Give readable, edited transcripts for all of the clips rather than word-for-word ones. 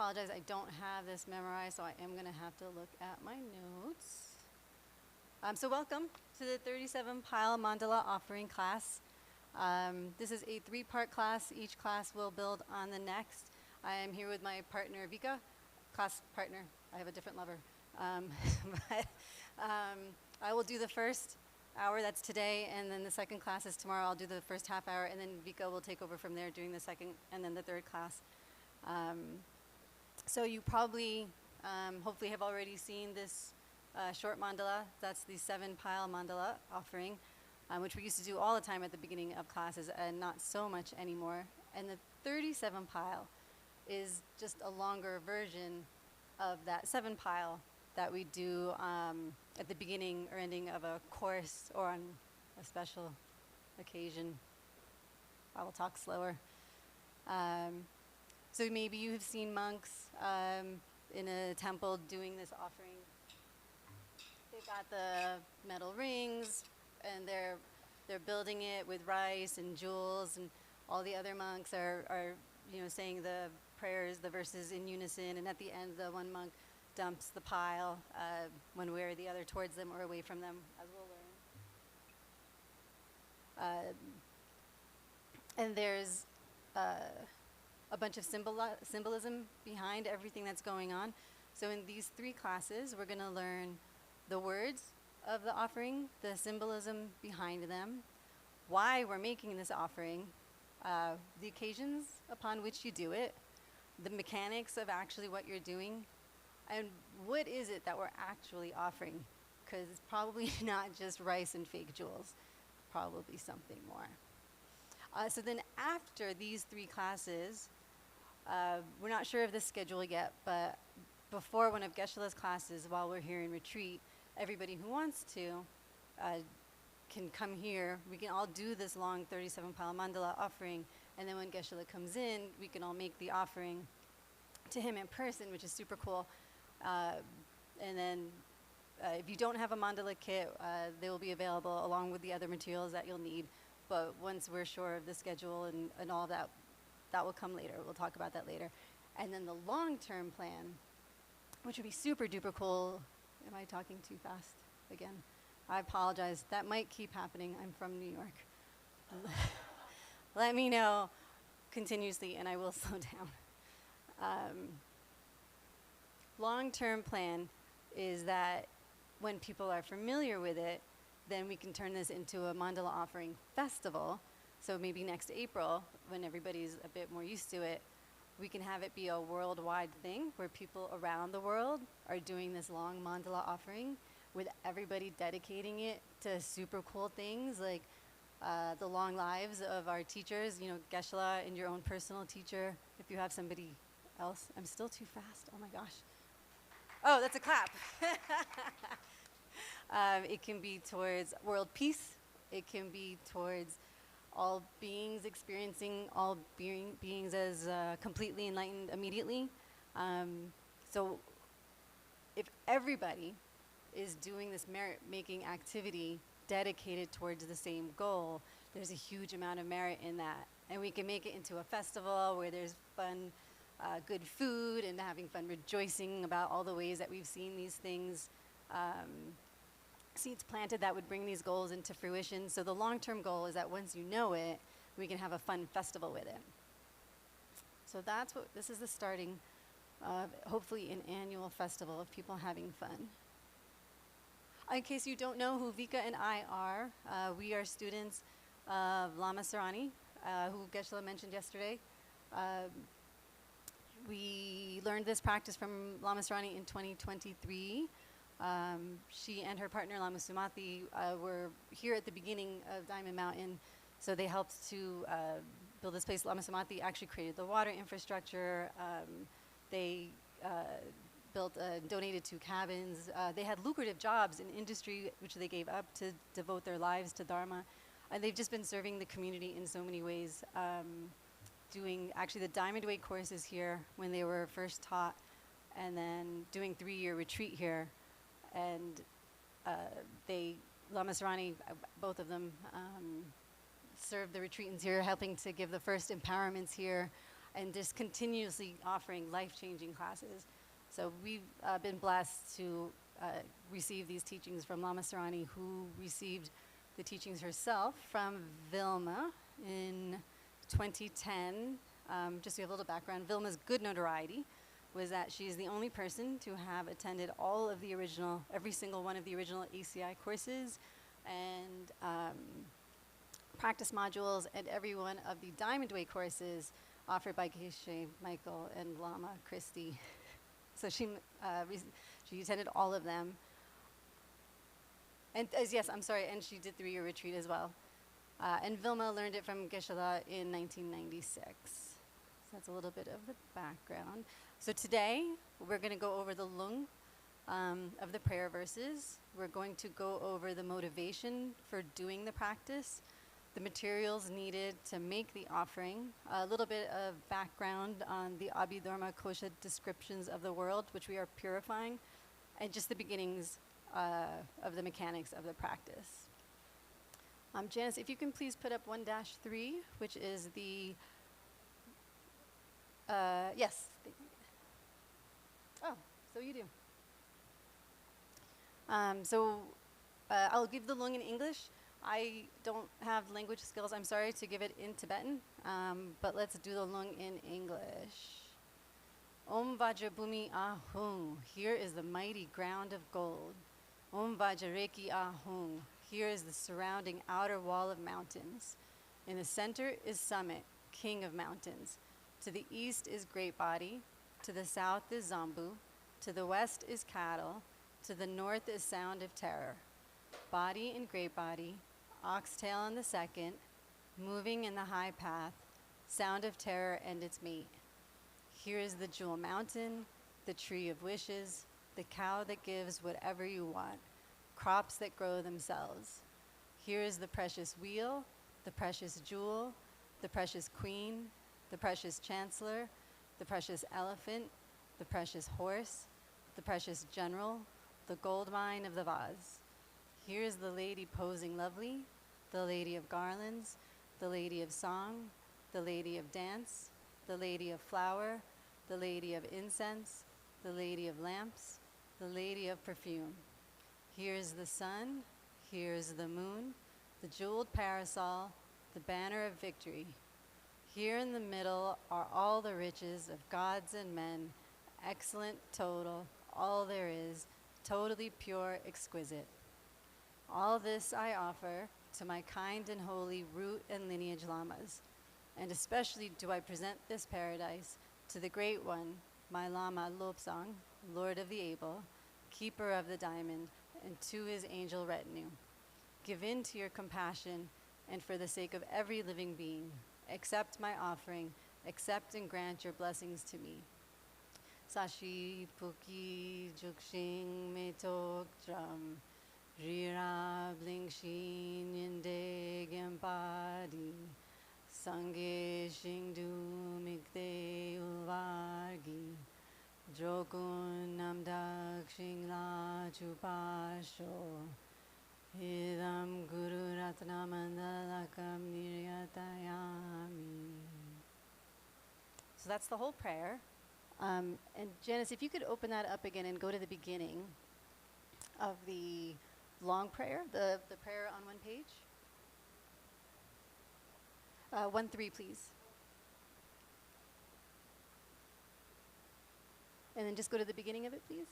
apologize, I don't have this memorized, so I am going to have to look at my notes. So welcome to the 37 Pile Mandala Offering class. This is a 3-part class. Each class will build on the next. I am here with my partner, Vika, class partner. I have a different lover. But I will do the first hour, that's today, and then the second class is tomorrow. I'll do the first half hour, and then Vika will take over from there doing the second and then the third class. So you probably, hopefully have already seen this short mandala. That's the 7-pile mandala offering, which we used to do all the time at the beginning of classes and not so much anymore. And the 37 pile is just a longer version of that 7-pile that we do at the beginning or ending of a course or on a special occasion. I will talk slower. So maybe you have seen monks in a temple doing this offering. They've got the metal rings, and they're building it with rice and jewels, and all the other monks are saying the prayers, the verses in unison, and at the end, the one monk dumps the pile one way or the other towards them or away from them, as we'll learn. And there's a bunch of symbolism behind everything that's going on. So in these 3 classes, we're going to learn the words of the offering, the symbolism behind them, why we're making this offering, the occasions upon which you do it, the mechanics of actually what you're doing, and what is it that we're actually offering? Because it's probably not just rice and fake jewels, probably something more. So then after these 3 classes, we're not sure of the schedule yet, but before one of Geshe-la's classes, while we're here in retreat, everybody who wants to can come here. We can all do this long 37-pile mandala offering, and then when Geshe-la comes in, we can all make the offering to him in person, which is super cool. And then if you don't have a mandala kit, they will be available along with the other materials that you'll need. But once we're sure of the schedule and all of that, that will come later. We'll talk about that later. And then the long-term plan, which would be super duper cool. Am I talking too fast again? I apologize. That might keep happening. I'm from New York. Let me know continuously, and I will slow down. Long-term plan is that when people are familiar with it, then we can turn this into a mandala offering festival. So maybe next April, when everybody's a bit more used to it, we can have it be a worldwide thing where people around the world are doing this long mandala offering with everybody dedicating it to super cool things like the long lives of our teachers, Geshe-la and your own personal teacher. If you have somebody else, I'm still too fast, oh my gosh. Oh, that's a clap. It can be towards world peace. It can be towards all beings experiencing all beings as completely enlightened immediately. So if everybody is doing this merit-making activity dedicated towards the same goal, there's a huge amount of merit in that. And we can make it into a festival where there's fun, good food, and having fun rejoicing about all the ways that we've seen these things seeds planted that would bring these goals into fruition. So the long-term goal is that once you know it, we can have a fun festival with it. So this is the starting of hopefully an annual festival of people having fun. In case you don't know who Vika and I are, we are students of Lama Sarani, who Geshe-la mentioned yesterday. We learned this practice from Lama Sarani in 2023. She and her partner, Lama Sumathi, were here at the beginning of Diamond Mountain, so they helped to build this place. Lama Sumathi actually created the water infrastructure. They built and donated 2 cabins. They had lucrative jobs in industry, which they gave up to devote their lives to Dharma. And they've just been serving the community in so many ways, doing actually the Diamond Way courses here when they were first taught, and then doing 3-year retreat here. And Lama Sarani, both of them, served the retreatants here, helping to give the first empowerments here. and just continuously offering life-changing classes. So we've been blessed to receive these teachings from Lama Sarani, who received the teachings herself from Vilma in 2010. Just to have a little background, Vilma's good notoriety was that she is the only person to have attended all of the original, every single one of the original ACI courses and practice modules and every one of the Diamond Way courses offered by Geshe, Michael, and Lama Christie. So she attended all of them. And yes, I'm sorry, and she did 3-year retreat as well. And Vilma learned it from Geshe-la in 1996. So that's a little bit of the background. So today, we're going to go over the lung of the prayer verses. We're going to go over the motivation for doing the practice, the materials needed to make the offering, a little bit of background on the Abhidharma Kosha descriptions of the world, which we are purifying, and just the beginnings of the mechanics of the practice. Janice, if you can please put up 1-3, which is the, yes. Oh, so you do. I'll give the lung in English. I don't have language skills, I'm sorry, to give it in Tibetan, but let's do the lung in English. Om Vajrabhumi Ahung, here is the mighty ground of gold. Om Vajrareki Ahung, here is the surrounding outer wall of mountains. In the center is Summit, king of mountains. To the east is Great Body, to the south is Zambu, to the west is Cattle, to the north is Sound of Terror. Body and Great Body, Oxtail on the second, moving in the high path, Sound of Terror and its mate. Here is the Jewel Mountain, the Tree of Wishes, the cow that gives whatever you want, crops that grow themselves. Here is the precious wheel, the precious jewel, the precious queen, the precious chancellor, the precious elephant, the precious horse, the precious general, the gold mine of the vase. Here is the lady posing lovely, the lady of garlands, the lady of song, the lady of dance, the lady of flower, the lady of incense, the lady of lamps, the lady of perfume. Here is the sun, here is the moon, the jeweled parasol, the banner of victory. Here in the middle are all the riches of gods and men, excellent, total, all there is, totally pure, exquisite. All this I offer to my kind and holy root and lineage lamas, and especially do I present this paradise to the great one, my Lama Lobsang, Lord of the Able, keeper of the diamond, and to his angel retinue. Give in to your compassion, and for the sake of every living being, accept my offering, accept and grant your blessings to me. Sashi Puki Jukshing Metok Drum, Rira Blingshin Yende Gempadi, Sange Shingdu Mikde Ulvargi, Jokun Namdak Shingla Chupasho, Hidam Guru Ratna Mandala Niryatayami. So that's the whole prayer. And Janice, if you could open that up again and go to the beginning of the long prayer, the prayer on one page. 1-3, please. And then just go to the beginning of it, please.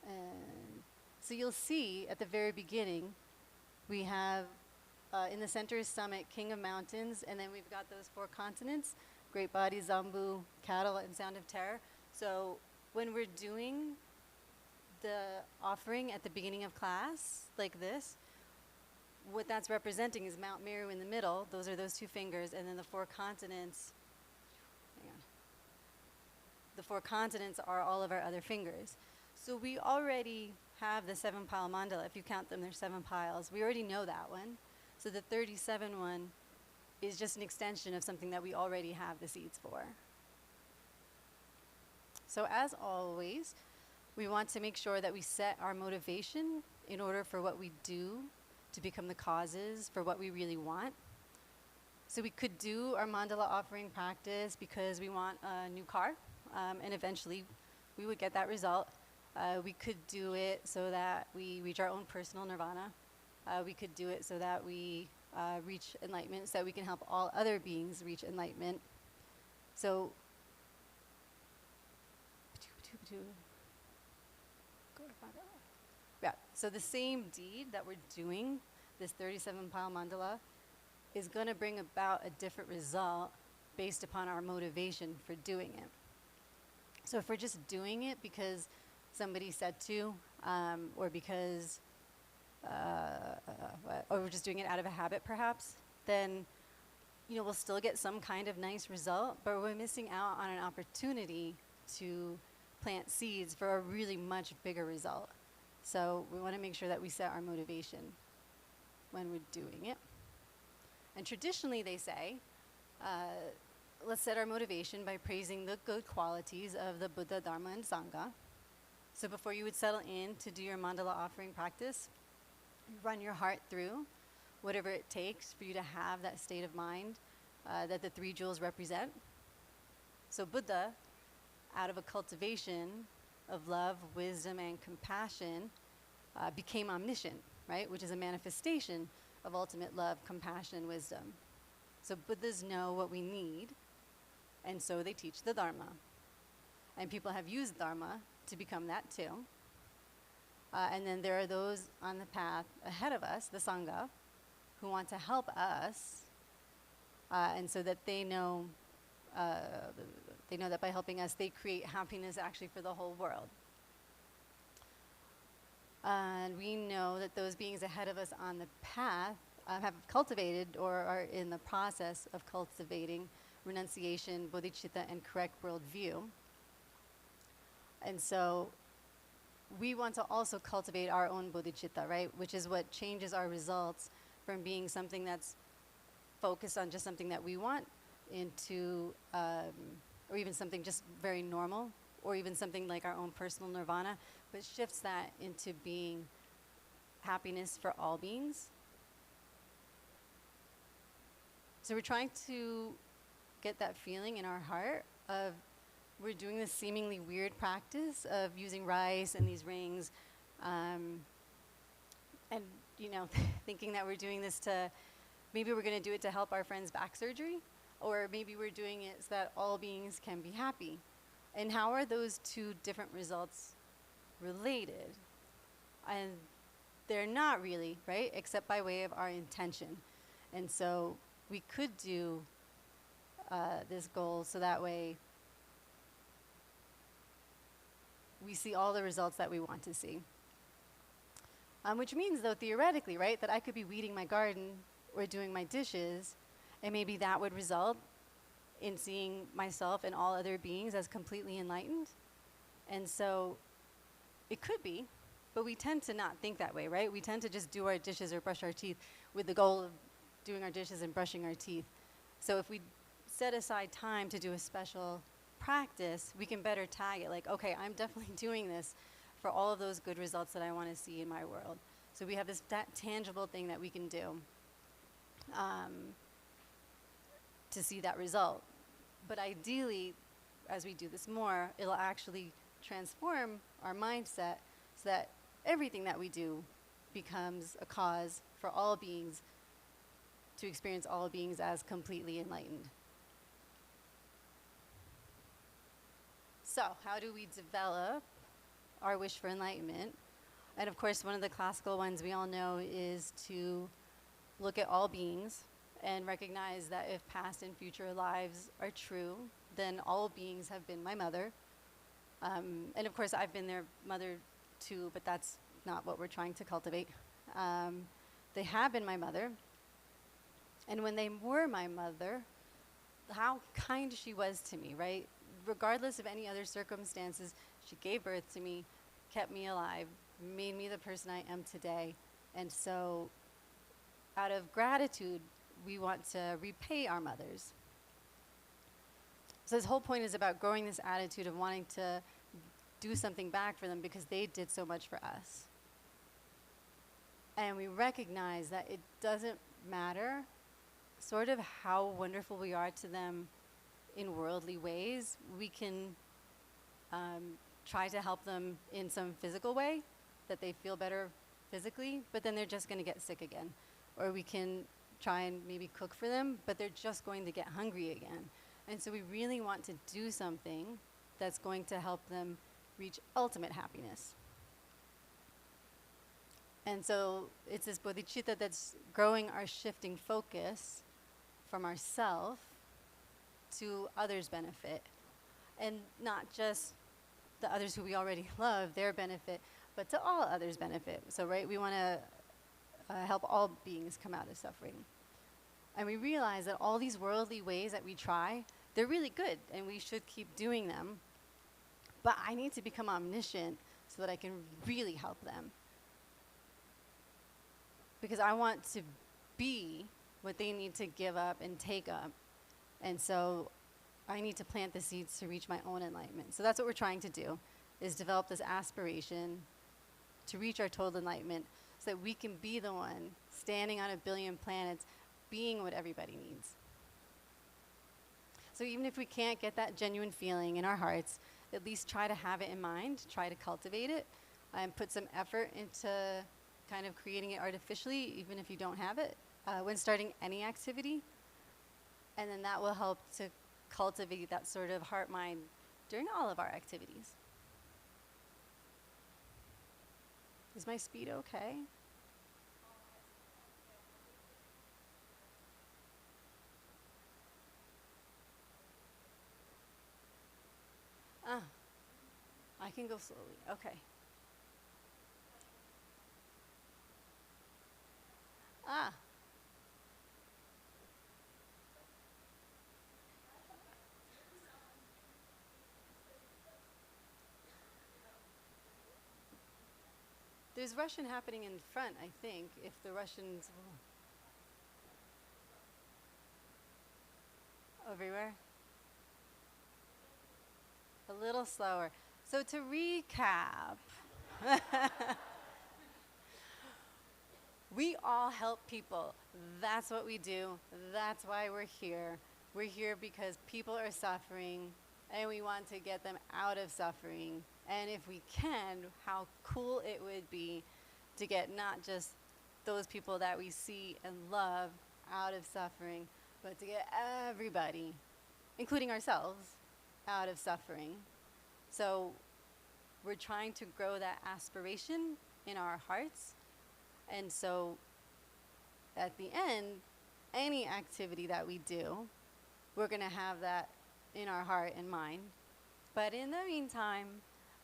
And so you'll see at the very beginning, we have in the center is Summit, King of Mountains, and then we've got those 4 continents, Great Body, Zambu, Cattle, and Sound of Terror. So when we're doing the offering at the beginning of class, like this, what that's representing is Mount Meru in the middle. Those are those 2 fingers, and then the 4 continents. Hang on. The 4 continents are all of our other fingers. So we already have the 7-pile mandala. If you count them, there's 7 piles. We already know that one. So the 37 one is just an extension of something that we already have the seeds for. So as always, we want to make sure that we set our motivation in order for what we do to become the causes for what we really want. So we could do our mandala offering practice because we want a new car, and eventually we would get that result. We could do it so that we reach our own personal nirvana. We could do it so that we reach enlightenment, so that we can help all other beings reach enlightenment. So, yeah, so the same deed that we're doing, this 37-pile mandala, is going to bring about a different result based upon our motivation for doing it. So if we're just doing it because somebody said to, or because, or we're just doing it out of a habit perhaps, then we'll still get some kind of nice result, but we're missing out on an opportunity to plant seeds for a really much bigger result. So we want to make sure that we set our motivation when we're doing it. And traditionally they say, let's set our motivation by praising the good qualities of the Buddha, Dharma, and Sangha. So before you would settle in to do your mandala offering practice, you run your heart through whatever it takes for you to have that state of mind that the three jewels represent. So Buddha, out of a cultivation of love, wisdom, and compassion, became omniscient, right? Which is a manifestation of ultimate love, compassion, and wisdom. So Buddhas know what we need, and so they teach the Dharma. And people have used Dharma to become that too. And then there are those on the path ahead of us, the Sangha, who want to help us, and so that they know that by helping us, they create happiness actually for the whole world. And we know that those beings ahead of us on the path have cultivated or are in the process of cultivating renunciation, bodhicitta, and correct worldview. And so we want to also cultivate our own bodhicitta, right? Which is what changes our results from being something that's focused on just something that we want into, or even something just very normal, or even something like our own personal nirvana, but shifts that into being happiness for all beings. So we're trying to get that feeling in our heart of we're doing this seemingly weird practice of using rice and these rings, and thinking that we're doing this to, maybe we're going to do it to help our friend's back surgery, or maybe we're doing it so that all beings can be happy. And how are those two different results related? And they're not really, right? Except by way of our intention. And so we could do this goal so that way we see all the results that we want to see. Which means, though, theoretically, right, that I could be weeding my garden or doing my dishes, and maybe that would result in seeing myself and all other beings as completely enlightened. And so it could be, but we tend to not think that way, right? We tend to just do our dishes or brush our teeth with the goal of doing our dishes and brushing our teeth. So if we set aside time to do a special practice, we can better tag it, like, okay, I'm definitely doing this for all of those good results that I want to see in my world. So we have that tangible thing that we can do to see that result. But ideally, as we do this more, it'll actually transform our mindset so that everything that we do becomes a cause for all beings to experience all beings as completely enlightened. So how do we develop our wish for enlightenment? And of course, one of the classical ones we all know is to look at all beings and recognize that if past and future lives are true, then all beings have been my mother. And of course, I've been their mother too, but that's not what we're trying to cultivate. They have been my mother. And when they were my mother, how kind she was to me, right? Regardless of any other circumstances, she gave birth to me, kept me alive, made me the person I am today. And so out of gratitude, we want to repay our mothers. So this whole point is about growing this attitude of wanting to do something back for them because they did so much for us. And we recognize that it doesn't matter sort of how wonderful we are to them in worldly ways, we can try to help them in some physical way, that they feel better physically, but then they're just going to get sick again. Or we can try and maybe cook for them, but they're just going to get hungry again. And so we really want to do something that's going to help them reach ultimate happiness. And so it's this bodhicitta that's growing our shifting focus from ourself to others' benefit. And not just the others who we already love, their benefit, but to all others' benefit. So, right, we want to help all beings come out of suffering. And we realize that all these worldly ways that we try, they're really good, and we should keep doing them. But I need to become omniscient so that I can really help them. Because I want to be what they need to give up and take up. And so I need to plant the seeds to reach my own enlightenment. So that's what we're trying to do, is develop this aspiration to reach our total enlightenment so that we can be the one standing on 1 billion planets, being what everybody needs. So even if we can't get that genuine feeling in our hearts, at least try to have it in mind, try to cultivate it, and put some effort into kind of creating it artificially, even if you don't have it, when starting any activity. And then that will help to cultivate that sort of heart-mind during all of our activities. Is my speed okay? I can go slowly. Okay. Ah. There's Russian happening in front, I think, if the Russians... Everywhere? A little slower. So to recap, we all help people. That's what we do. That's why we're here. We're here because people are suffering, and we want to get them out of suffering. And if we can, how cool it would be to get not just those people that we see and love out of suffering, but to get everybody, including ourselves, out of suffering. So we're trying to grow that aspiration in our hearts. And so at the end, any activity that we do, we're going to have that in our heart and mind. But in the meantime,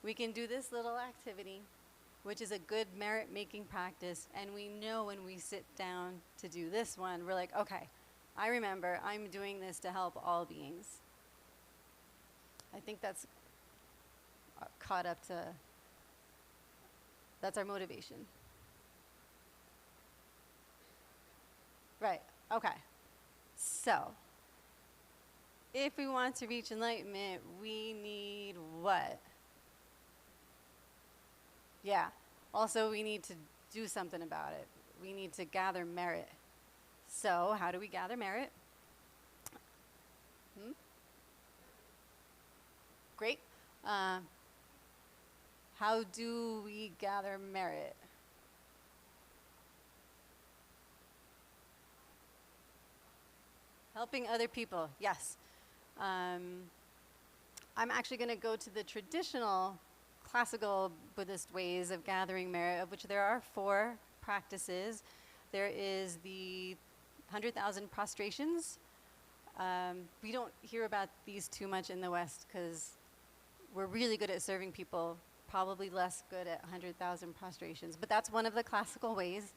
we can do this little activity, which is a good merit-making practice. And we know when we sit down to do this one, we're like, okay, I remember I'm doing this to help all beings. I think that's caught up to, that's our motivation. Right, okay. So, if we want to reach enlightenment, we need what? Yeah, also we need to do something about it. We need to gather merit. So, how do we gather merit? Great. How do we gather merit? Helping other people, yes. I'm actually going to go to the traditional classical Buddhist ways of gathering merit, of which there are 4 practices. There is the 100,000 prostrations. We don't hear about these too much in the West because we're really good at serving people, probably less good at 100,000 prostrations. But that's one of the classical ways.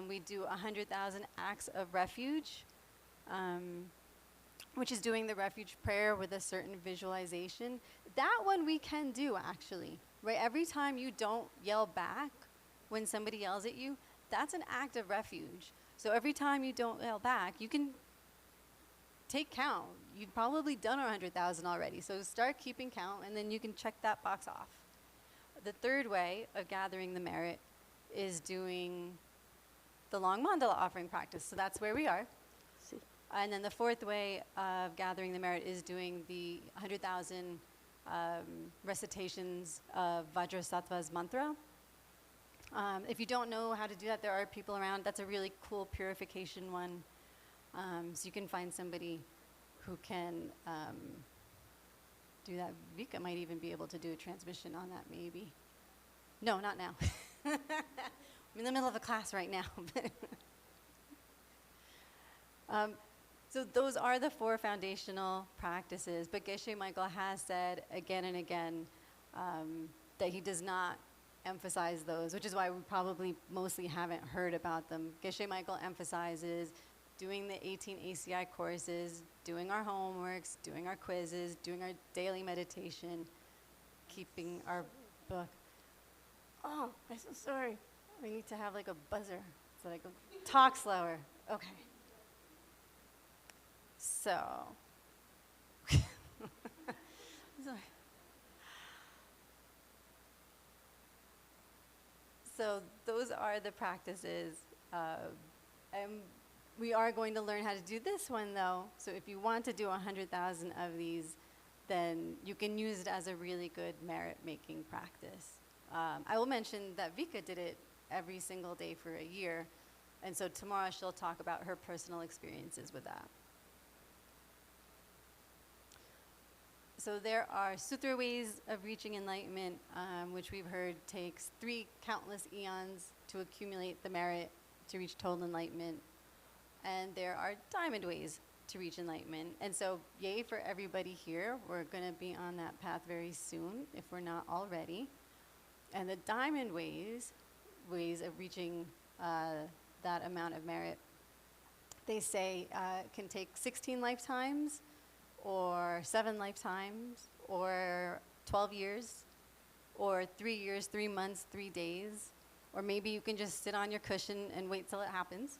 We do 100,000 acts of refuge, which is doing the refuge prayer with a certain visualization. That one we can do, actually. Right? Every time you don't yell back when somebody yells at you, that's an act of refuge. So every time you don't yell back, you can take count. You've probably done 100,000 already, so start keeping count, and then you can check that box off. The third way of gathering the merit is doing the long mandala offering practice. So that's where we are, And then the fourth way of gathering the merit is doing the 100,000 recitations of Vajrasattva's mantra. If you don't know how to do that, there are people around. That's a really cool purification one. So you can find somebody who can do that. Vika might even be able to do a transmission on that, maybe. No, not now. I'm in the middle of a class right now. So those are the 4 foundational practices. But Geshe Michael has said again and again that he does not emphasize those, which is why we probably mostly haven't heard about them. Geshe Michael emphasizes doing the 18 ACI courses, doing our homeworks, doing our quizzes, doing our daily meditation, keeping our book. Oh, I'm so sorry. We need to have like a buzzer so I can talk slower. Okay. So, so those are the practices. And we are going to learn how to do this one though. So if you want to do 100,000 of these, then you can use it as a really good merit-making practice. I will mention that Vika did it every single day for a year. And so tomorrow she'll talk about her personal experiences with that. So there are sutra ways of reaching enlightenment, which we've heard takes 3 countless eons to accumulate the merit to reach total enlightenment. And there are diamond ways to reach enlightenment. And so yay for everybody here. We're going to be on that path very soon, if we're not already. And the diamond ways of reaching that amount of merit, they say can take 16 lifetimes, or 7 lifetimes, or 12 years, or 3 years, 3 months, 3 days, or maybe you can just sit on your cushion and wait till it happens.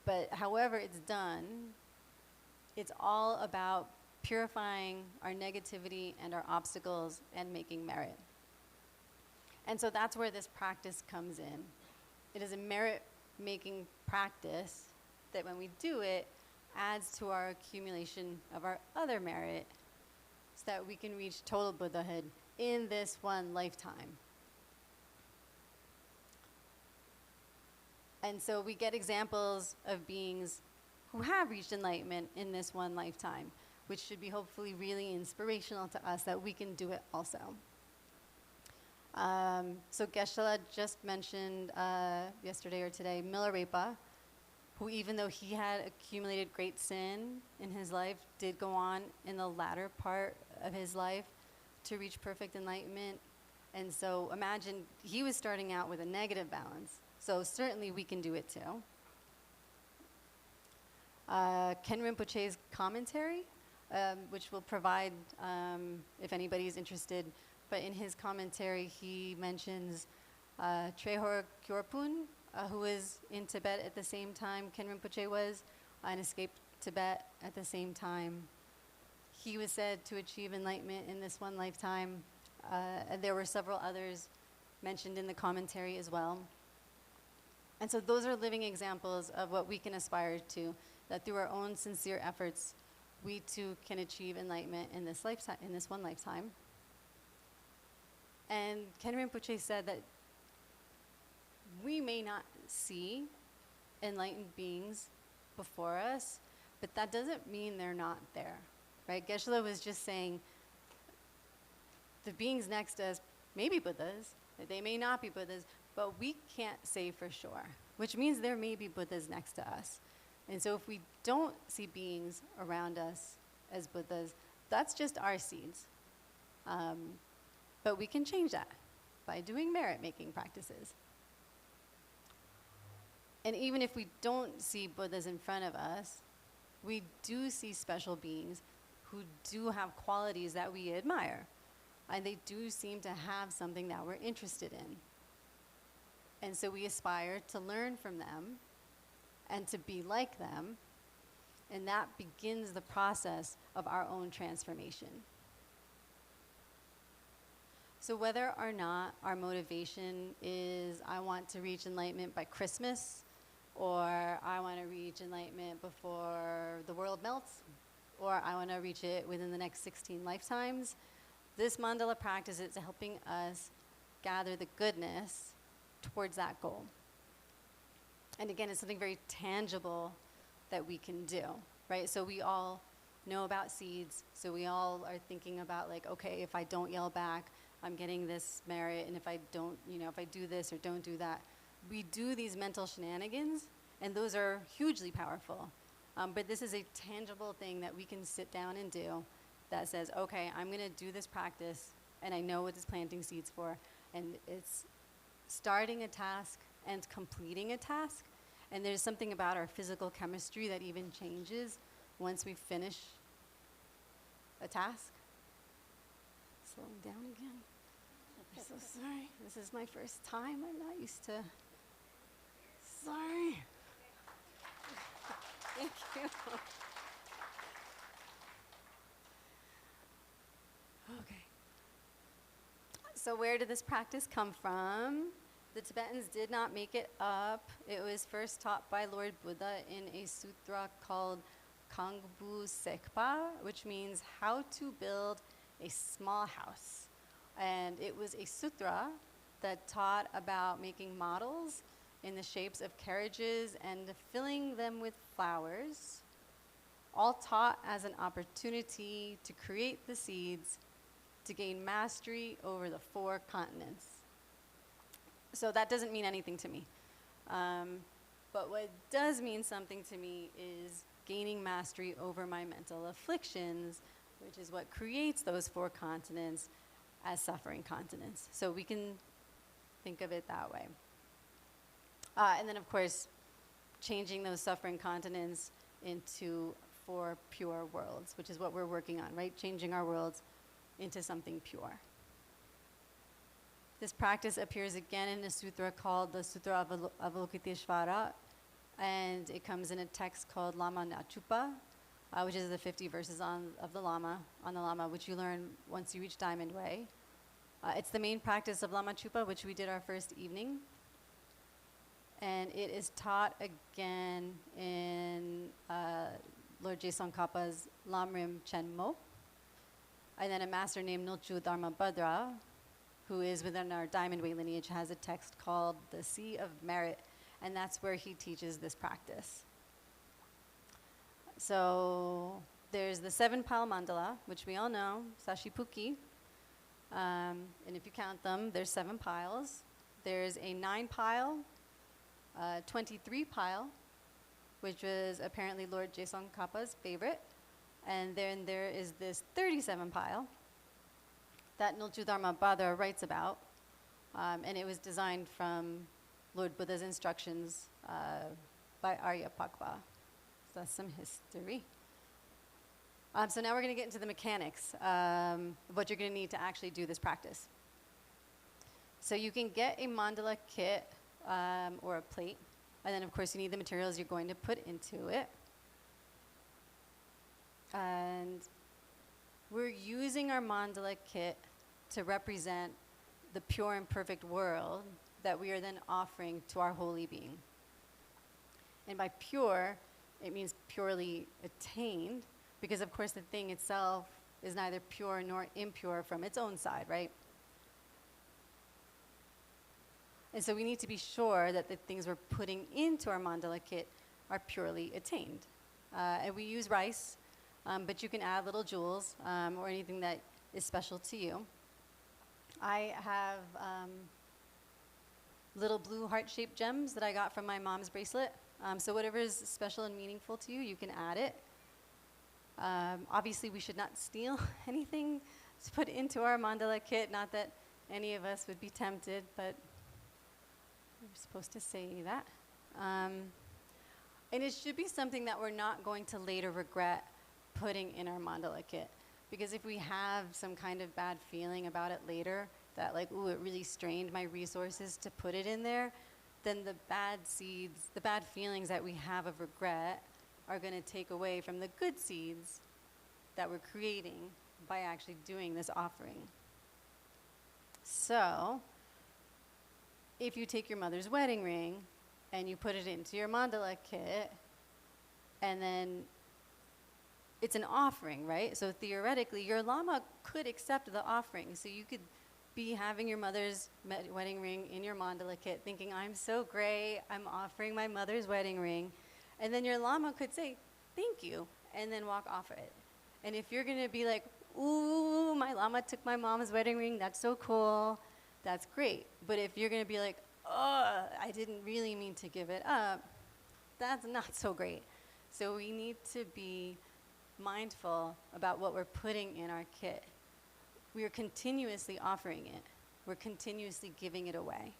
But however it's done, it's all about purifying our negativity and our obstacles and making merit. And so that's where this practice comes in. It is a merit-making practice that when we do it, adds to our accumulation of our other merit so that we can reach total Buddhahood in this one lifetime. And so we get examples of beings who have reached enlightenment in this one lifetime, which should be hopefully really inspirational to us that we can do it also. So Geshe-la just mentioned yesterday or today Milarepa, who even though he had accumulated great sin in his life, did go on in the latter part of his life to reach perfect enlightenment. And so imagine he was starting out with a negative balance. So certainly we can do it too. Ken Rinpoche's commentary, which we'll provide if anybody's interested, but in his commentary he mentions Trehor Kyorpun, who was in Tibet at the same time Ken Rinpoche was, and escaped Tibet at the same time. He was said to achieve enlightenment in this one lifetime. And there were several others mentioned in the commentary as well. And so those are living examples of what we can aspire to, that through our own sincere efforts, we too can achieve enlightenment in this lifetime, in this one lifetime. And Ken Rinpoche said that we may not see enlightened beings before us, but that doesn't mean they're not there, right? Geshe-la was just saying the beings next to us may be Buddhas, they may not be Buddhas, but we can't say for sure, which means there may be Buddhas next to us. And so if we don't see beings around us as Buddhas, that's just our seeds. But we can change that by doing merit-making practices. And even if we don't see Buddhas in front of us, we do see special beings who do have qualities that we admire. And they do seem to have something that we're interested in. And so we aspire to learn from them and to be like them. And that begins the process of our own transformation. So whether or not our motivation is, I want to reach enlightenment by Christmas, or I want to reach enlightenment before the world melts, or I want to reach it within the next 16 lifetimes. This mandala practice is helping us gather the goodness towards that goal. And again, it's something very tangible that we can do, right? So we all know about seeds, so we all are thinking about like, okay, if I don't yell back, I'm getting this merit, and if I don't, if I do this or don't do that, we do these mental shenanigans, and those are hugely powerful. But this is a tangible thing that we can sit down and do that says, okay, I'm going to do this practice, and I know what this planting seeds for, and it's starting a task and completing a task. And there's something about our physical chemistry that even changes once we finish a task. Slowing down again. I'm so sorry. This is my first time. I'm not used to. Sorry. Thank you. Okay. So where did this practice come from? The Tibetans did not make it up. It was first taught by Lord Buddha in a sutra called Kangbu Sekpa, which means how to build a small house. And it was a sutra that taught about making models in the shapes of carriages and filling them with flowers, all taught as an opportunity to create the seeds to gain mastery over the 4 continents. So that doesn't mean anything to me. But what does mean something to me is gaining mastery over my mental afflictions, which is what creates those 4 continents as suffering continents. So we can think of it that way. And then, of course, changing those suffering continents into 4 pure worlds, which is what we're working on, right? Changing our worlds into something pure. This practice appears again in a sutra called the Sutra of Avalokiteshvara, and it comes in a text called Lama Nachupa, which is the 50 verses on the Lama, which you learn once you reach Diamond Way. It's the main practice of Lama Chupa, which we did our first evening. And it is taught again in Lord Tsongkhapa's Lamrim Chenmo. And then a master named Nulchu Dharmabhadra, who is within our Diamond Way lineage, has a text called The Sea of Merit, and that's where he teaches this practice. So there's the 7-pile mandala, which we all know, Sashipuki. And if you count them, there's 7 piles. There's a 9-pile, 23-pile, which was apparently Lord Tsongkhapa's favorite. And then there is this 37-pile that Nulchu Dharmabhadra writes about. And it was designed from Lord Buddha's instructions by Arya Pakpa. So that's some history. So now we're going to get into the mechanics of what you're going to need to actually do this practice. So you can get a mandala kit or a plate, and then of course you need the materials you're going to put into it. And we're using our mandala kit to represent the pure and perfect world that we are then offering to our holy being. And by pure, it means purely attained, because of course the thing itself is neither pure nor impure from its own side, right? And so we need to be sure that the things we're putting into our mandala kit are purely attained. And we use rice, but you can add little jewels or anything that is special to you. I have little blue heart-shaped gems that I got from my mom's bracelet. So whatever is special and meaningful to you, you can add it. Obviously, we should not steal anything to put into our mandala kit. Not that any of us would be tempted, but we're supposed to say that. And it should be something that we're not going to later regret putting in our mandala kit. Because if we have some kind of bad feeling about it later, that like, ooh, it really strained my resources to put it in there, then the bad seeds, the bad feelings that we have of regret are going to take away from the good seeds that we're creating by actually doing this offering. So, if you take your mother's wedding ring and you put it into your mandala kit, and then it's an offering, right? So theoretically, your lama could accept the offering. So you could be having your mother's wedding ring in your mandala kit, thinking, I'm so great, I'm offering my mother's wedding ring. And then your lama could say, thank you, and then walk off it. And if you're going to be like, ooh, my lama took my mom's wedding ring, that's so cool, that's great. But if you're going to be like, oh, I didn't really mean to give it up, that's not so great. So we need to be mindful about what we're putting in our kit. We are continuously offering it. We're continuously giving it away.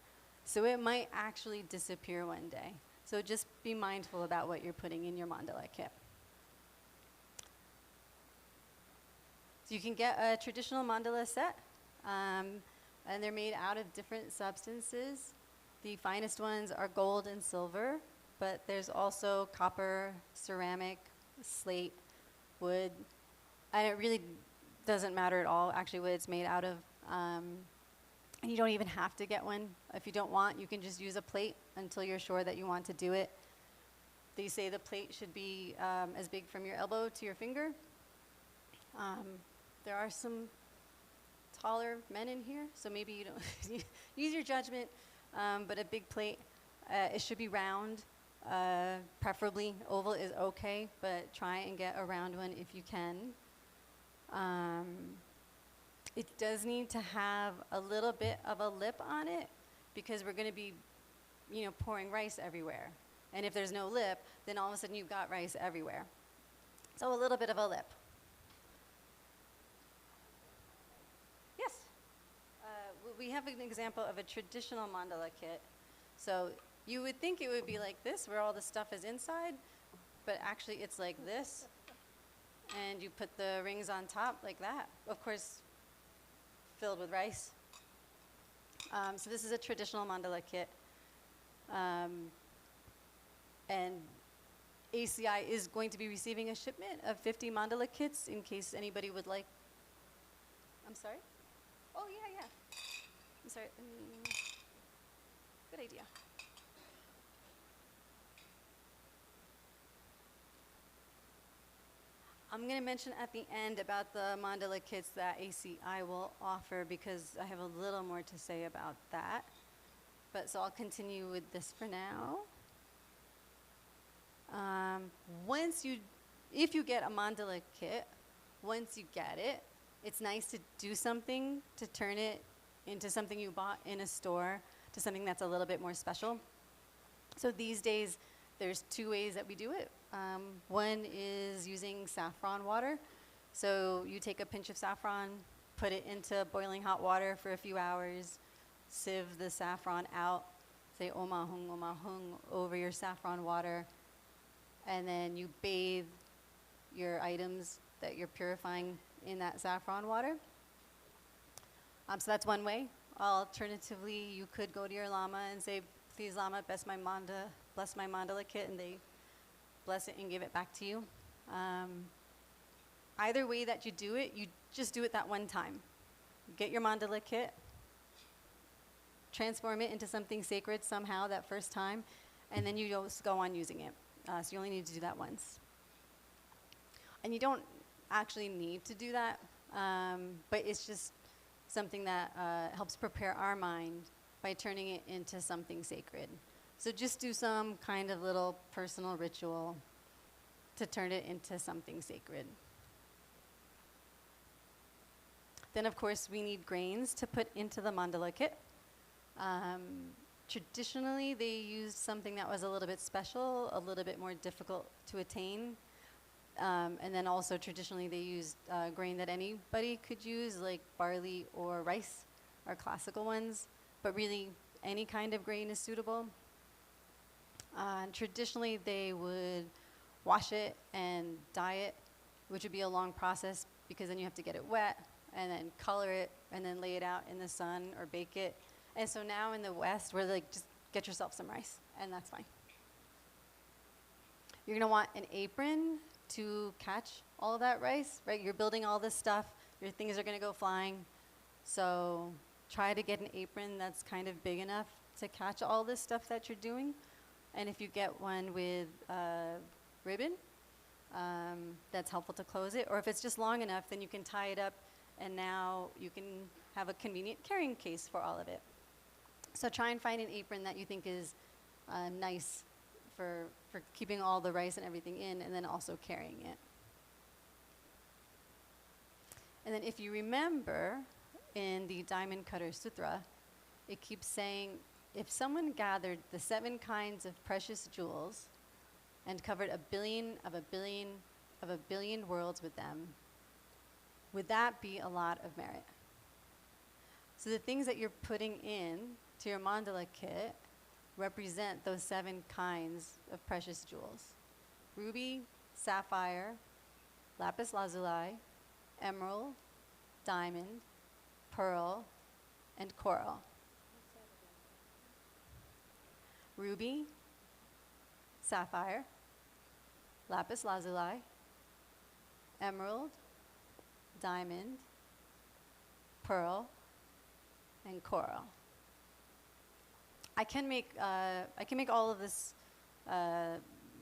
So it might actually disappear one day. So just be mindful about what you're putting in your mandala kit. So you can get a traditional mandala set, and they're made out of different substances. The finest ones are gold and silver, but there's also copper, ceramic, slate, wood, and it really doesn't matter at all actually what it's made out of. And you don't even have to get one. If you don't want, you can just use a plate until you're sure that you want to do it. They say the plate should be as big from your elbow to your finger. There are some taller men in here, so maybe you don't use your judgment, but a big plate, it should be round. Preferably oval is okay, but try and get a round one if you can. It does need to have a little bit of a lip on it because we're going to be, pouring rice everywhere. And if there's no lip, then all of a sudden you've got rice everywhere. So a little bit of a lip. Yes. We have an example of a traditional mandala kit. So you would think it would be like this, where all the stuff is inside, but actually it's like this. And you put the rings on top like that. Of course, filled with rice. So this is a traditional mandala kit. And ACI is going to be receiving a shipment of 50 mandala kits in case anybody would like. I'm sorry? Oh, yeah. I'm sorry. Good idea. I'm going to mention at the end about the mandala kits that ACI will offer because I have a little more to say about that. But so I'll continue with this for now. If you get a mandala kit, once you get it, it's nice to do something to turn it into something you bought in a store to something that's a little bit more special. So these days, there's two ways that we do it. One is using saffron water. So you take a pinch of saffron, put it into boiling hot water for a few hours, sieve the saffron out, say omahung, omahung over your saffron water, and then you bathe your items that you're purifying in that saffron water. So that's one way. Alternatively, you could go to your lama and say, please lama, bless my mandala kit, and they bless it and give it back to you. Either way that you do it, you just do it that one time. Get your mandala kit, transform it into something sacred somehow that first time, and then you just go on using it. So you only need to do that once. And you don't actually need to do that, but it's just something that helps prepare our mind by turning it into something sacred. So just do some kind of little personal ritual to turn it into something sacred. Then, of course, we need grains to put into the mandala kit. Traditionally, they used something that was a little bit special, a little bit more difficult to attain. And then also traditionally they used grain that anybody could use, like barley or rice are classical ones. But really, any kind of grain is suitable. Traditionally, they would wash it and dye it, which would be a long process because then you have to get it wet and then color it and then lay it out in the sun or bake it. And so now in the West, we're like, just get yourself some rice, and that's fine. You're going to want an apron to catch all of that rice, right? You're building all this stuff. Your things are going to go flying. So try to get an apron that's kind of big enough to catch all this stuff that you're doing. And if you get one with ribbon, that's helpful to close it. Or if it's just long enough, then you can tie it up, and now you can have a convenient carrying case for all of it. So try and find an apron that you think is nice for keeping all the rice and everything in, and then also carrying it. And then if you remember, in the Diamond Cutter Sutra, it keeps saying, if someone gathered the 7 kinds of precious jewels and covered a billion of a billion worlds with them, would that be a lot of merit? So the things that you're putting in to your mandala kit represent those 7 kinds of precious jewels: ruby, sapphire, lapis lazuli, emerald, diamond, pearl, and coral. Ruby, sapphire, lapis lazuli, emerald, diamond, pearl, and coral. I can make all of this,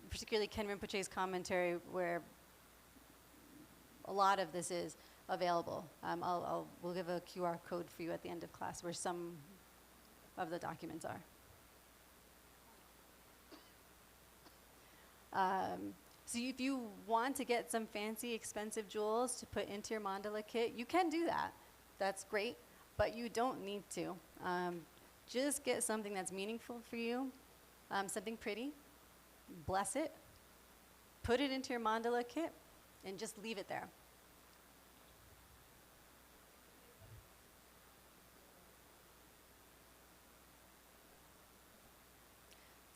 particularly Ken Rinpoche's commentary, where a lot of this is available. We'll give a QR code for you at the end of class where some of the documents are. So if you want to get some fancy, expensive jewels to put into your mandala kit, you can do that. That's great, but you don't need to. Just get something that's meaningful for you, something pretty, bless it, put it into your mandala kit, and just leave it there.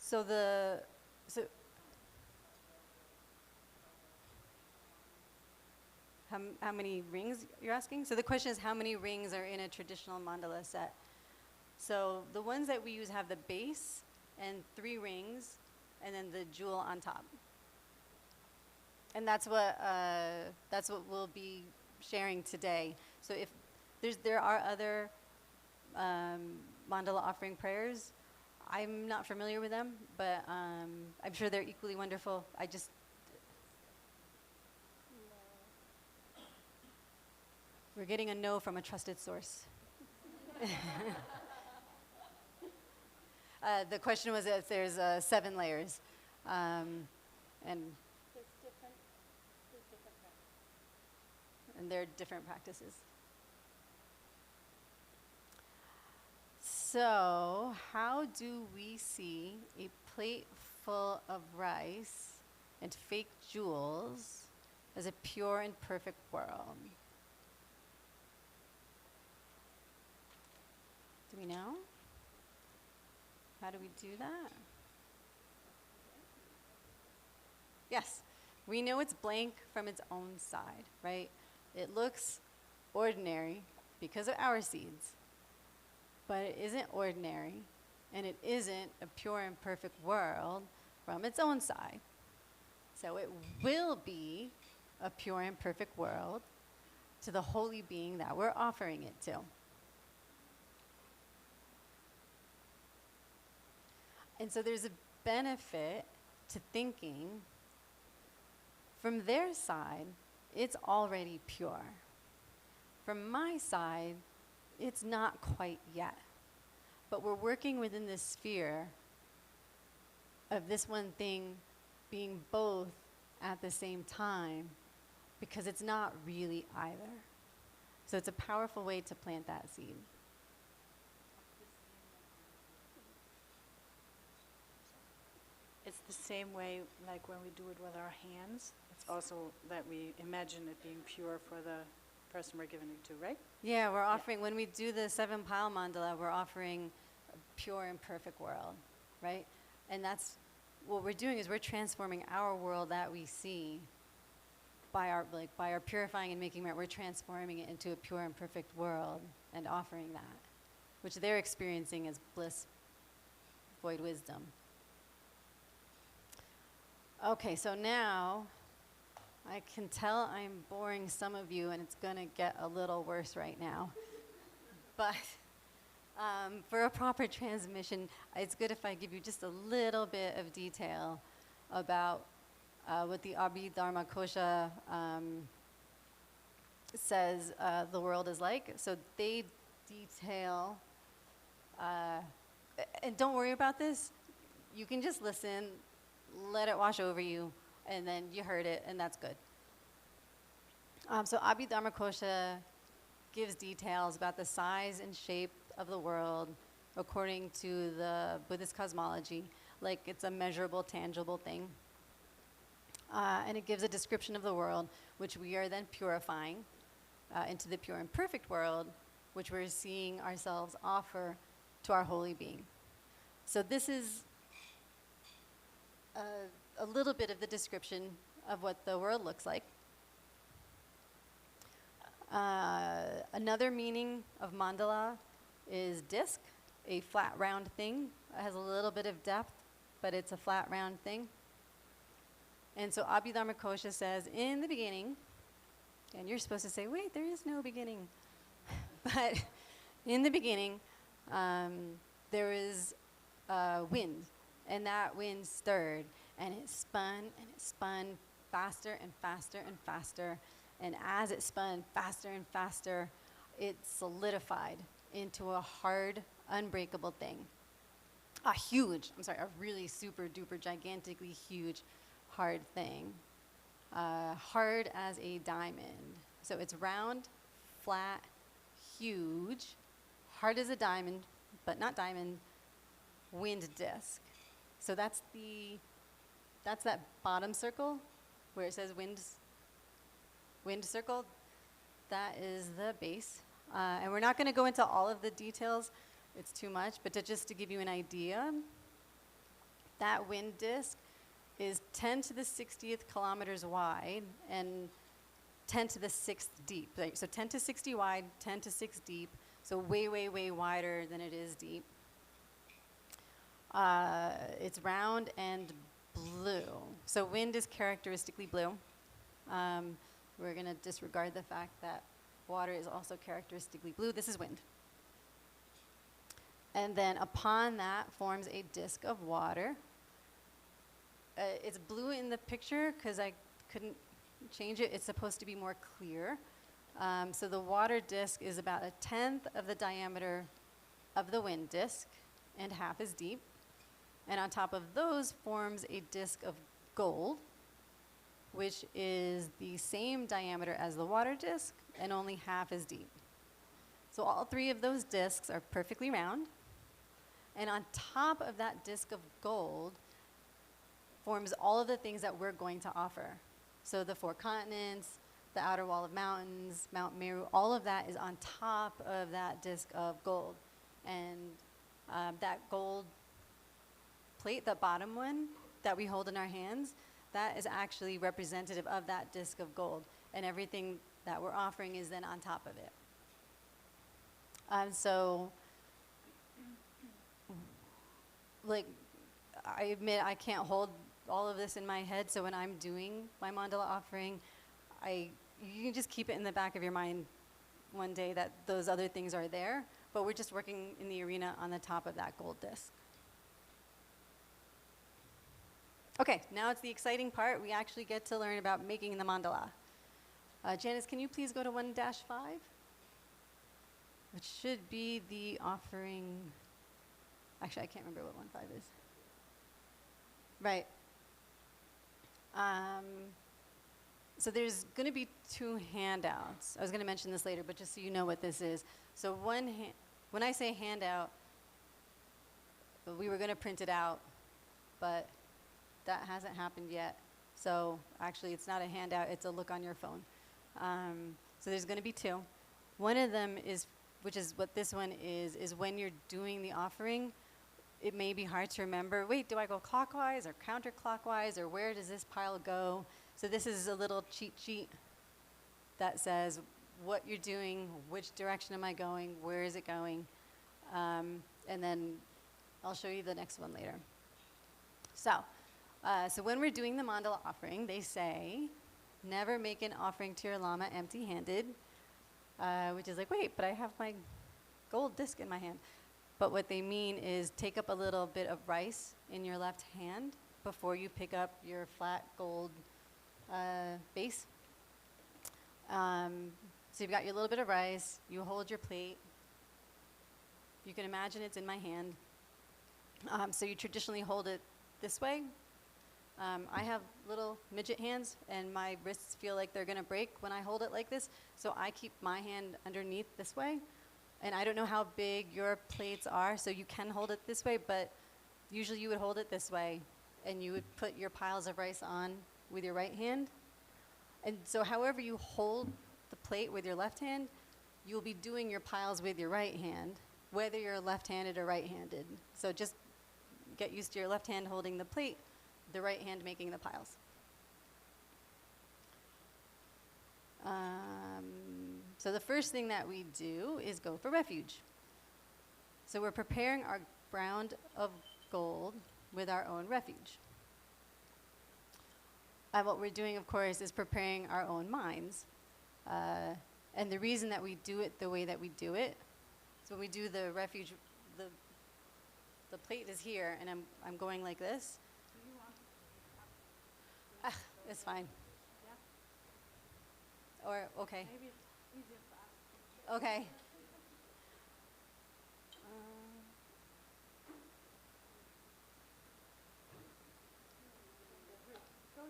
So how many rings you're asking? So the question is, how many rings are in a traditional mandala set? So the ones that we use have the base and 3 rings, and then the jewel on top. And that's what we'll be sharing today. So if there are other mandala offering prayers, I'm not familiar with them, but I'm sure they're equally wonderful. We're getting a no from a trusted source. The question was if there's 7 layers, and there are different practices. So, how do we see a plate full of rice and fake jewels as a pure and perfect world? Do we know? How do we do that? Yes, we know it's blank from its own side, right? It looks ordinary because of our seeds, but it isn't ordinary, and it isn't a pure and perfect world from its own side. So it will be a pure and perfect world to the holy being that we're offering it to. And so there's a benefit to thinking from their side, it's already pure. From my side, it's not quite yet. But we're working within this sphere of this one thing being both at the same time, because it's not really either. So it's a powerful way to plant that seed. It's the same way like when we do it with our hands. It's also that we imagine it being pure for the person we're giving it to, right? Yeah, we're offering, when we do the 7-pile mandala, we're offering a pure and perfect world, right? And that's what we're doing, is we're transforming our world that we see by our purifying and making merit. We're transforming it into a pure and perfect world and offering that, which they're experiencing as bliss, void wisdom. Okay, so now I can tell I'm boring some of you, and it's going to get a little worse right now. But For a proper transmission, it's good if I give you just a little bit of detail about what the Abhidharma Kosha says the world is like. So they detail, and don't worry about this. You can just listen, let it wash over you, and then you heard it, and that's good. So Abhidharma Kosha gives details about the size and shape of the world according to the Buddhist cosmology, like it's a measurable, tangible thing. And it gives a description of the world, which we are then purifying into the pure and perfect world, which we're seeing ourselves offer to our holy being. So this is a little bit of the description of what the world looks like. Another meaning of mandala is disc, a flat round thing. It has a little bit of depth, but it's a flat round thing. And so Abhidharma Kosha says, in the beginning, and you're supposed to say, wait, there is no beginning. But in the beginning, there is wind, and that wind stirred, and it spun faster and faster and faster. And as it spun faster and faster, it solidified into a hard, unbreakable thing. A really super duper gigantically huge, hard thing. Hard as a diamond. So it's round, flat, huge, hard as a diamond, but not diamond, wind disc. So that's that bottom circle where it says wind circle. That is the base. And we're not going to go into all of the details. It's too much. But just to give you an idea, that wind disk is 10 to the 60th kilometers wide and 10 to the 6th deep. Right? So 10 to 60 wide, 10 to 6 deep. So way, way, way wider than it is deep. It's round and blue. So wind is characteristically blue. We're going to disregard the fact that water is also characteristically blue. This is wind. And then upon that forms a disk of water. It's blue in the picture because I couldn't change it. It's supposed to be more clear. So the water disk is about 1/10 of the diameter of the wind disk and half as deep. And on top of those forms a disk of gold, which is the same diameter as the water disk and only half as deep. So all three of those disks are perfectly round. And on top of that disk of gold forms all of the things that we're going to offer. So the 4 continents, the outer wall of mountains, Mount Meru, all of that is on top of that disk of gold. And that gold plate, the bottom one that we hold in our hands, that is actually representative of that disk of gold. And everything that we're offering is then on top of it. So, like, I admit I can't hold all of this in my head, so when I'm doing my mandala offering, you can just keep it in the back of your mind one day that those other things are there, but we're just working in the arena on the top of that gold disc. Okay, now it's the exciting part. We actually get to learn about making the mandala. Janice, can you please go to 1-5? Which should be the offering. Actually, I can't remember what 1-5 is. Right. So there's going to be 2 handouts. I was going to mention this later, but just so you know what this is. So when I say handout, we were going to print it out, but that hasn't happened yet. So actually, it's not a handout. It's a look on your phone. So there's going to be 2. One of them is, which is what this one is when you're doing the offering, it may be hard to remember, wait, do I go clockwise or counterclockwise, or where does this pile go? So this is a little cheat sheet that says what you're doing, which direction am I going, where is it going, and then I'll show you the next one later. So when we're doing the mandala offering, they say, never make an offering to your lama empty-handed, which is like, wait, but I have my gold disc in my hand. But what they mean is take up a little bit of rice in your left hand before you pick up your flat gold base. So you've got your little bit of rice, you hold your plate. You can imagine it's in my hand. So you traditionally hold it this way. I have little midget hands, and my wrists feel like they're gonna break when I hold it like this. So I keep my hand underneath this way. And I don't know how big your plates are, so you can hold it this way, but usually you would hold it this way, and you would put your piles of rice on with your right hand. And so however you hold the plate with your left hand, you'll be doing your piles with your right hand, whether you're left-handed or right-handed. So just get used to your left hand holding the plate, the right hand making the piles. So the first thing that we do is go for refuge. So we're preparing our ground of gold with our own refuge. And what we're doing, of course, is preparing our own minds. And the reason that we do it the way that we do it, so when we do the refuge, the plate is here, and I'm going like this. It's fine. Or, okay. Maybe it's easier for us. Okay. Go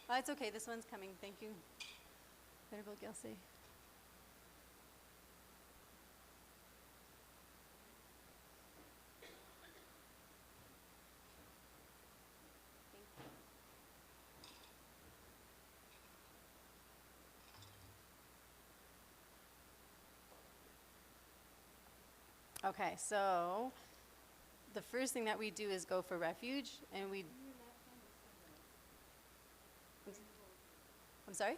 here. It's okay. This one's coming. Thank you. Venerable Gilsey. Okay, so the first thing that we do is go for refuge, and we. I'm sorry?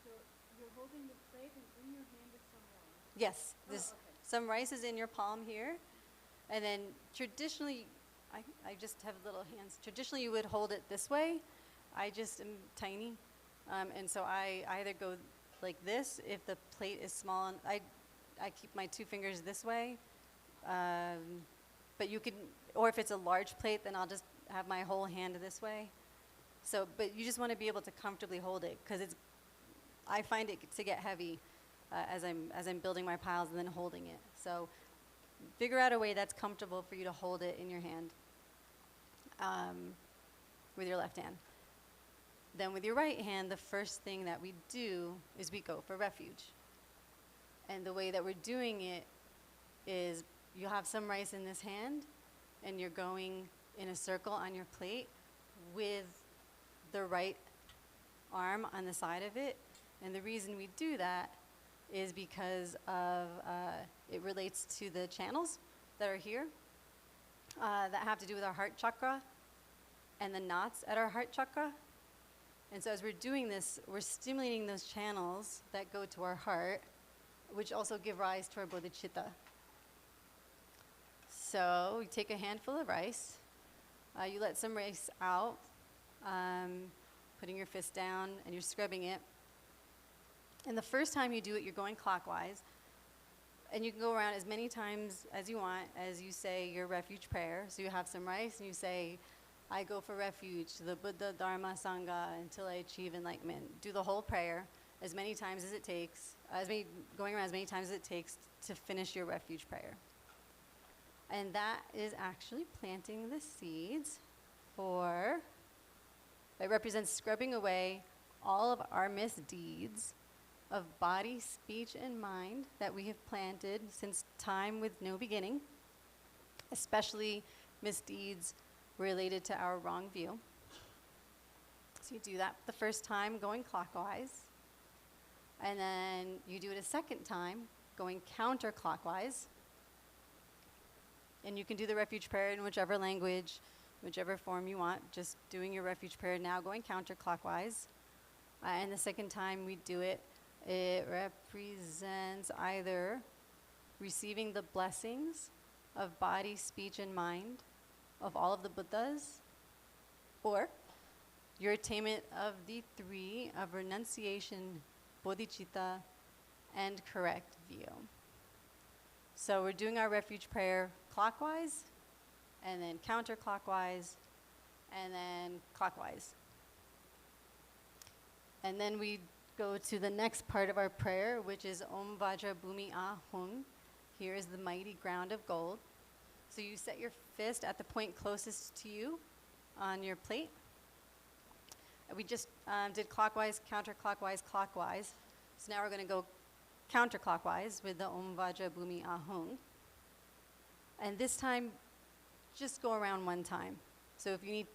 So you're holding the plate, and in your hand is some rice. Yes, Oh, this, okay. some rice is in your palm here, and then traditionally, I just have little hands. Traditionally, you would hold it this way. I just am tiny, and so I either go like this if the plate is small, and I keep my two fingers this way. But you can, or if it's a large plate, then I'll just have my whole hand this way. So, but you just want to be able to comfortably hold it, because I find it to get heavy as I'm building my piles and then holding it. So figure out a way that's comfortable for you to hold it in your hand with your left hand. Then with your right hand, the first thing that we do is we go for refuge. And the way that we're doing it is you have some rice in this hand, and you're going in a circle on your plate with the right arm on the side of it. And the reason we do that is because of it relates to the channels that are here that have to do with our heart chakra and the knots at our heart chakra. And so as we're doing this, we're stimulating those channels that go to our heart, which also give rise to our bodhicitta. So you take a handful of rice, you let some rice out, putting your fist down, and you're scrubbing it. And the first time you do it, you're going clockwise, and you can go around as many times as you want as you say your refuge prayer. So you have some rice, and you say, I go for refuge to the Buddha, Dharma, Sangha until I achieve enlightenment. Do the whole prayer as many times as it takes, going around as many times as it takes to finish your refuge prayer. And that is actually planting the seeds for, it represents scrubbing away all of our misdeeds of body, speech, and mind that we have planted since time with no beginning, especially misdeeds related to our wrong view. So you do that the first time going clockwise, and then you do it a second time going counterclockwise. And you can do the refuge prayer in whichever language, whichever form you want, just doing your refuge prayer now going counterclockwise. And the second time we do it, it represents either receiving the blessings of body, speech, and mind of all of the Buddhas, or your attainment of the three of renunciation, bodhicitta, and correct view. So we're doing our refuge prayer clockwise, and then counterclockwise, and then clockwise. And then we go to the next part of our prayer, which is Om Vajra Bhumi Ahung. Here is the mighty ground of gold. So you set your fist at the point closest to you on your plate. We just did clockwise, counterclockwise, clockwise. So now we're going to go counterclockwise with the Om Vajra Bhumi Ahung. And this time, just go around one time. So if you need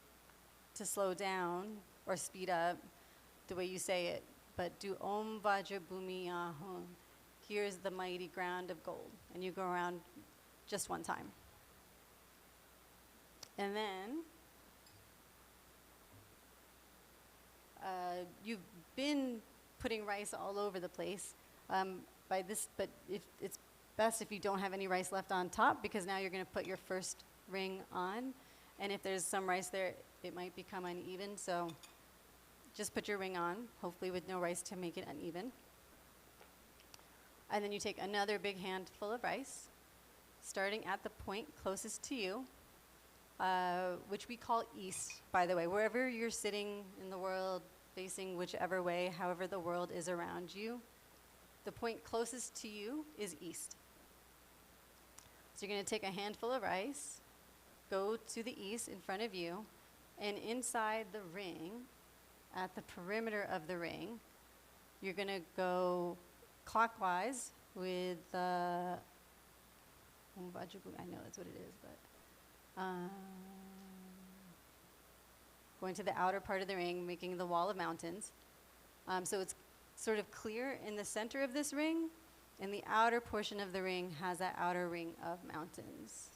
to slow down or speed up the way you say it, but do Om Vajra Bhumi Ahung. Here's the mighty ground of gold. And you go around just one time. And then you've been putting rice all over the place by this, but it's best if you don't have any rice left on top, because now you're going to put your first ring on. And if there's some rice there, it might become uneven. So just put your ring on, hopefully with no rice to make it uneven. And then you take another big handful of rice, starting at the point closest to you, which we call east, by the way. Wherever you're sitting in the world, facing whichever way, however the world is around you, the point closest to you is east. So you're going to take a handful of rice, go to the east in front of you, and inside the ring, at the perimeter of the ring, you're going to go clockwise with the I know that's what it is, but going to the outer part of the ring, making the wall of mountains. So it's sort of clear in the center of this ring, and the outer portion of the ring has that outer ring of mountains.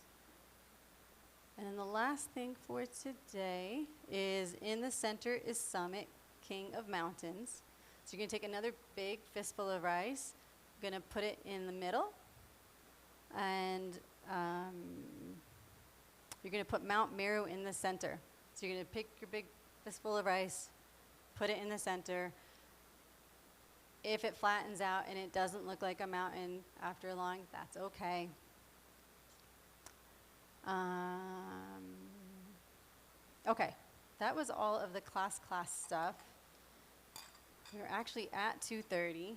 And then the last thing for today is in the center is Summit, King of Mountains. So you're going to take another big fistful of rice, you're going to put it in the middle, and you're going to put Mount Meru in the center. So you're going to pick your big fistful of rice, put it in the center. If it flattens out and it doesn't look like a mountain after long, that's okay. Okay, that was all of the class stuff. We're actually at 2:30.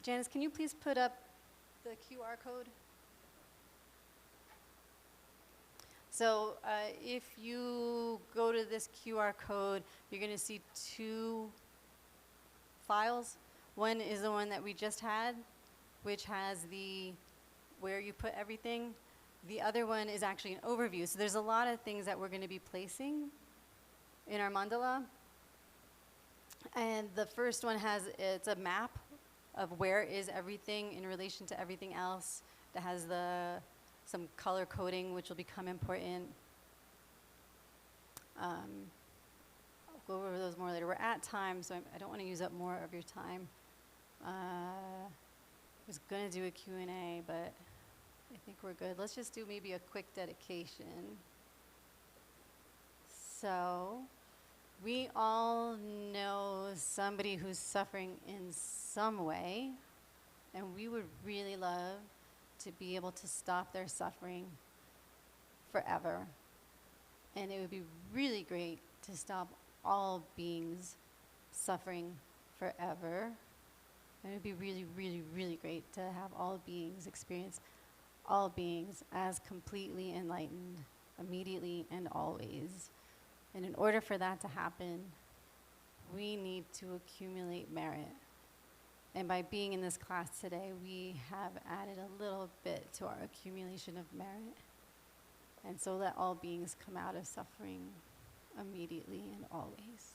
Janice, can you please put up the QR code? So if you go to this QR code, you're going to see two files. One is the one that we just had, which has the where you put everything. The other one is actually an overview. So there's a lot of things that we're going to be placing in our mandala. And the first one it's a map of where is everything in relation to everything else. That has some color coding, which will become important. I'll go over those more later. We're at time, so I don't want to use up more of your time. I was going to do a Q&A, but I think we're good. Let's just do maybe a quick dedication. So we all know somebody who's suffering in some way, and we would really love to be able to stop their suffering forever. And it would be really great to stop all beings suffering forever. And it would be really, really, really great to have all beings experience all beings as completely enlightened, immediately and always. And in order for that to happen, we need to accumulate merit. And by being in this class today, we have added a little bit to our accumulation of merit. And so let all beings come out of suffering immediately and always.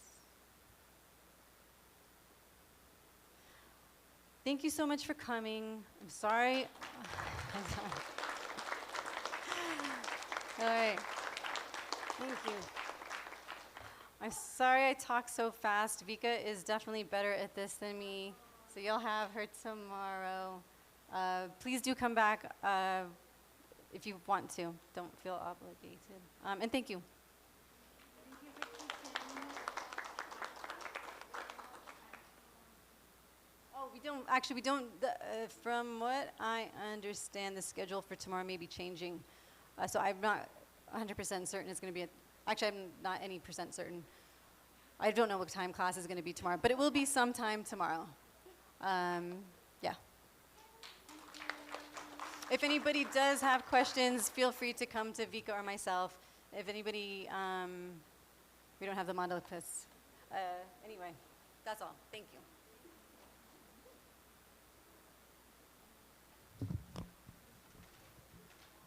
Thank you so much for coming. I'm sorry. All right. Thank you. I'm sorry I talk so fast. Vika is definitely better at this than me, so you'll have her tomorrow. Please do come back if you want to. Don't feel obligated. And thank you. Oh, we did. we don't, from what I understand, the schedule for tomorrow may be changing. So I'm not 100% certain it's going to be, actually I'm not any percent certain. I don't know what time class is going to be tomorrow, but it will be sometime tomorrow. Yeah. If anybody does have questions, feel free to come to Vika or myself. If anybody, we don't have the mandala quiz. Anyway, that's all. Thank you.